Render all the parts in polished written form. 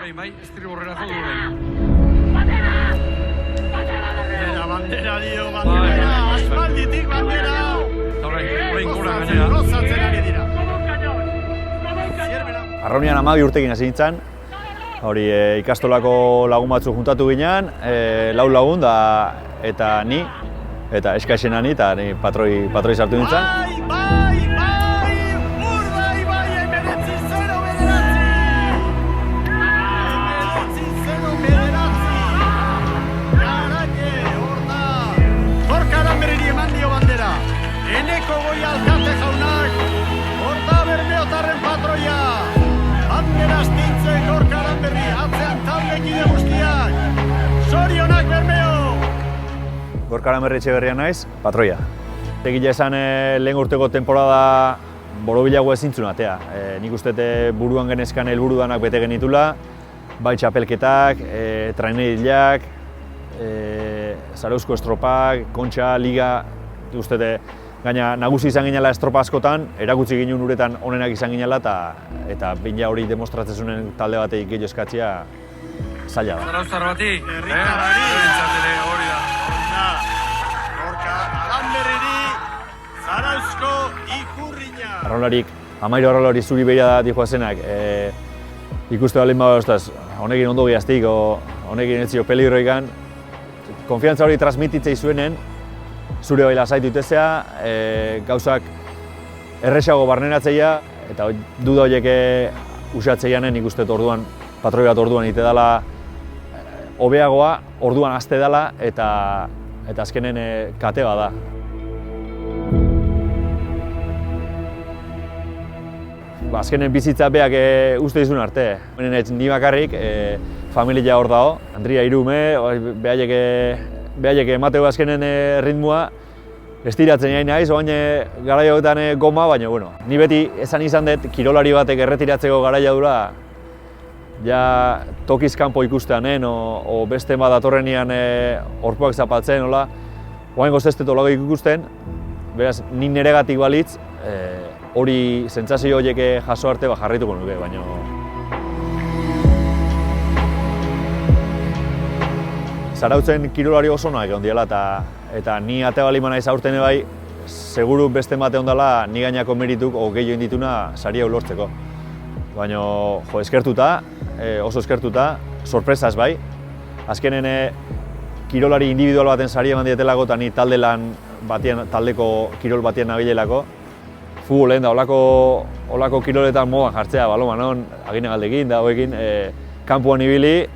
behin bai, estriborrera jo du behin. Bandera dio, bandera, aspalditik bandera! Eta orain gora gainera. Gozatzen ari dira. Arraunian 12 urtekin hasi nintzen, hori ikastolako lagun batzuk juntatu ginean, 4 lagun da eta ni, eta eskaixena ni, eta ni patroi sartu nintzen. Bai, Urdai, emeretzi 0 bederatzi! Emeretzi 0 bederatzi! Garaile, hor da! Gorka Aranberriri eman dio bandera. Eneko goi alkate jaunak, hor da Bermeotarren patroia. Bandera astintzen Gorka Aranberri, atzean taldekide guztiak. Zorionak Bermeo! Gorka Aranberri Etxeberria naiz, patroia. Egila esan lehen urteko temporada borobilago ezintzun atea. Nik uste buruan genezkan helburu danak bete genitula, bai txapelketak, traineriak, Zarauzko estropak, kontxa, liga, uste gaina nagusi izan ginela estropa askotan, erakutsi ginen uretan onenak izan ginela eta bina hori demostratzen talde bateik gehiago eskatzea zaila da. Zarauztar bati, Herritarrari. hori da. Gorka Aranberriri, Zarauzko ikurriña. Arrolarik, 13 arrolari zuri behira dijoazenak, ikuste baldin bada ostaz, honekin ondo gehaztik, honekin ez zio peligroikan, konfiantza hori transmititzei zuenen, zure bai lasaitu itezea, gauzak erresago barneratzeia, eta duda horiek usatzeianen nik uste orduan, patroi bat orduan ite dela hobeagoa, orduan haste dela, eta azkenen kate bada. Azkenen bizitza beak uste dizun arte. Ni bakarrik, familia hor dago, Andria Irume, behaiek emateu azkenen ritmoa, estiratzen nahi naiz, oain garaioetan goma, baina bueno, ni beti esan izan dut kirolari batek erretiratzeko garaia dura, ja tokiz kanpo ikustean, o beste bat datorrenian orpoak zapatzen, hola, oain gozestet olago ikusten, beraz, ni neregatik balitz, hori sentsazio horiek jaso arte jarraituko nuke, baina... Zarautzen kirolari oso onak egon diela eta ni ate bali naiz aurten bai, seguru beste mate ondala ni gainako merituk o gehiago indituna sari hau lortzeko. Baina eskertuta, oso eskertuta, sorpresaz bai. Azkenen kirolari individual baten sari eman dietelako eta ni taldeko kirol batien nabilelako. Futbolen da, olako kiroletan modan jartzea, baloman, agine galdekin da hoekin, kanpoan ibili,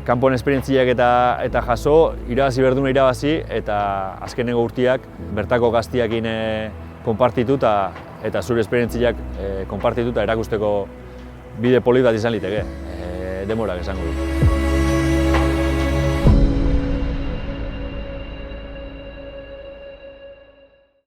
kanpoan esperientziak eta jaso, irabazi berduna irabazi, eta azkenengo urtiak bertako gaztiakin konpartitu eta zure esperientziak konpartitu eta erakusteko bide polit bat izan liteke, demorak esango du.